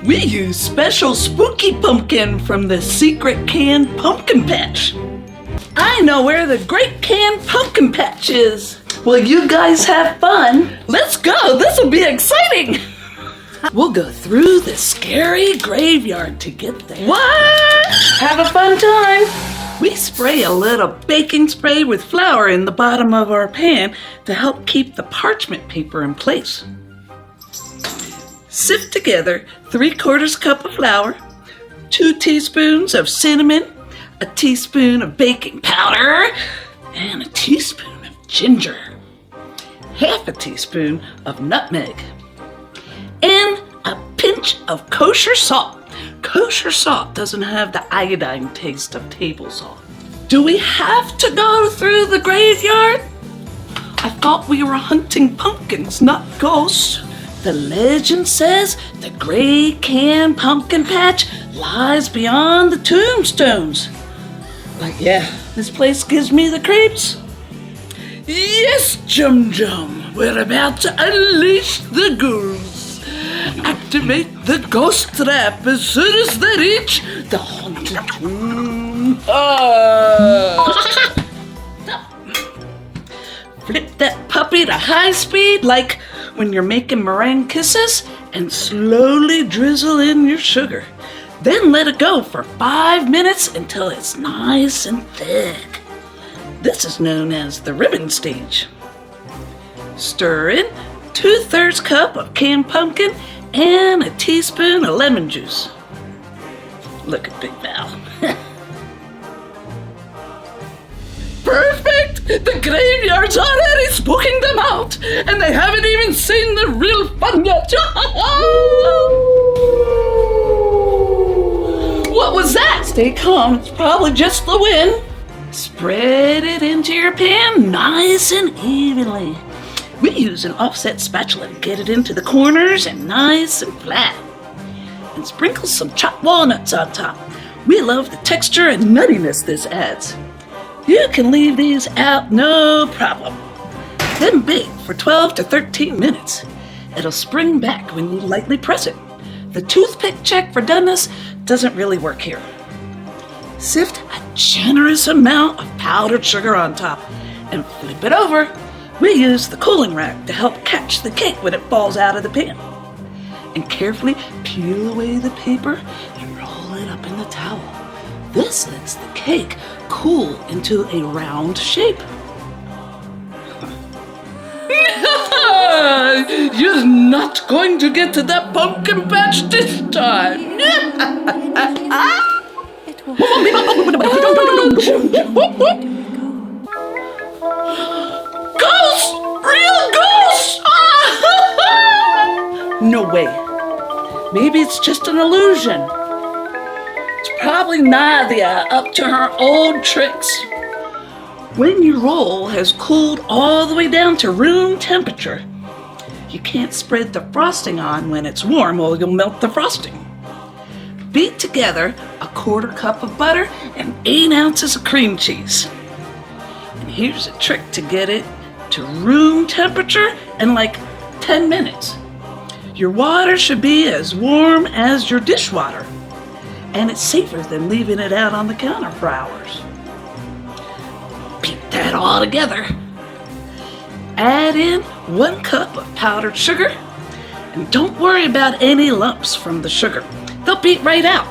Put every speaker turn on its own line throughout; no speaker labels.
We use special spooky pumpkin from the secret canned pumpkin patch. I know where the great canned pumpkin patch is. Will you guys have fun? Let's go, this will be exciting. We'll go through the scary graveyard to get there. What? Have a fun time. We spray a little baking spray with flour in the bottom of our pan to help keep the parchment paper in place. Sift together 3/4 cup of flour, 2 teaspoons of cinnamon, a teaspoon of baking powder, and a teaspoon of ginger, half a teaspoon of nutmeg, and a pinch of kosher salt. Kosher salt doesn't have the iodine taste of table salt. Do we have to go through the graveyard? I thought we were hunting pumpkins, not ghosts. The legend says the gray canned pumpkin patch lies beyond the tombstones. But yeah, this place gives me the creeps. Yes, Jum Jum, we're about to unleash the ghouls. Activate the ghost trap as soon as they reach the haunted tomb. Flip that puppy to high speed like when you're making meringue kisses and slowly drizzle in your sugar. Then let it go for 5 minutes until it's nice and thick. This is known as the ribbon stage. Stir in 2/3 cup of canned pumpkin and a teaspoon of lemon juice. Look at Big Val. Perfect! The graveyard's already spooking them out, and they haven't even seen the real fun yet. What was that? Stay calm, it's probably just the wind. Spread it into your pan nice and evenly. We use an offset spatula to get it into the corners and nice and flat. And sprinkle some chopped walnuts on top. We love the texture and nuttiness this adds. You can leave these out no problem. Then bake for 12 to 13 minutes. It'll spring back when you lightly press it. The toothpick check for doneness doesn't really work here. Sift a generous amount of powdered sugar on top and flip it over. We use the cooling rack to help catch the cake when it falls out of the pan. And carefully peel away the paper and roll it up in the towel. This lets the cake cool into a round shape. You're not going to get to that pumpkin patch this time. Ghosts! Real ghosts! No way. Maybe it's just an illusion. It's probably Nadia up to her old tricks. When your roll has cooled all the way down to room temperature, you can't spread the frosting on when it's warm or you'll melt the frosting. Beat together a 1/4 cup of butter and 8 ounces of cream cheese. And here's a trick to get it to room temperature in like 10 minutes. Your water should be as warm as your dishwater, and it's safer than leaving it out on the counter for hours. Beat that all together. Add in 1 cup of powdered sugar, and don't worry about any lumps from the sugar. They'll beat right out.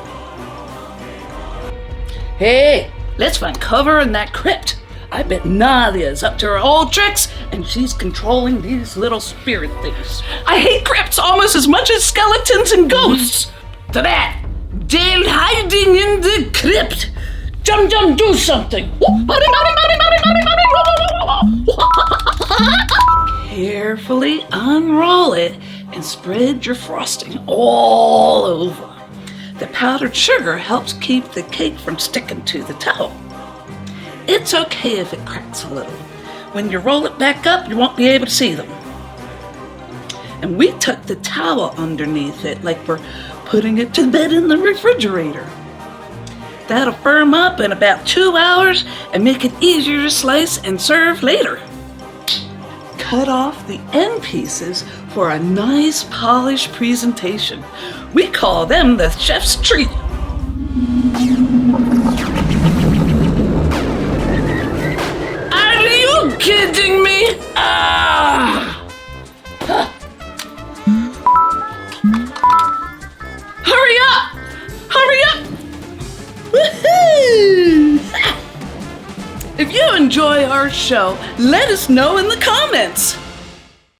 Hey, let's find cover in that crypt. I bet Nadia's up to her old tricks, and she's controlling these little spirit things. I hate crypts almost as much as skeletons and ghosts. To that, they're hiding in the crypt. Jum Jum, do something. Carefully unroll it and spread your frosting all over. The powdered sugar helps keep the cake from sticking to the towel. It's okay if it cracks a little. When you roll it back up, you won't be able to see them. And we tuck the towel underneath it like we're putting it to bed in the refrigerator. That'll firm up in about 2 hours and make it easier to slice and serve later. Cut off the end pieces for a nice polished presentation. We call them the chef's treat. Are you kidding me? Hurry up! Hurry up! Woohoo! If you enjoy our show, let us know in the comments.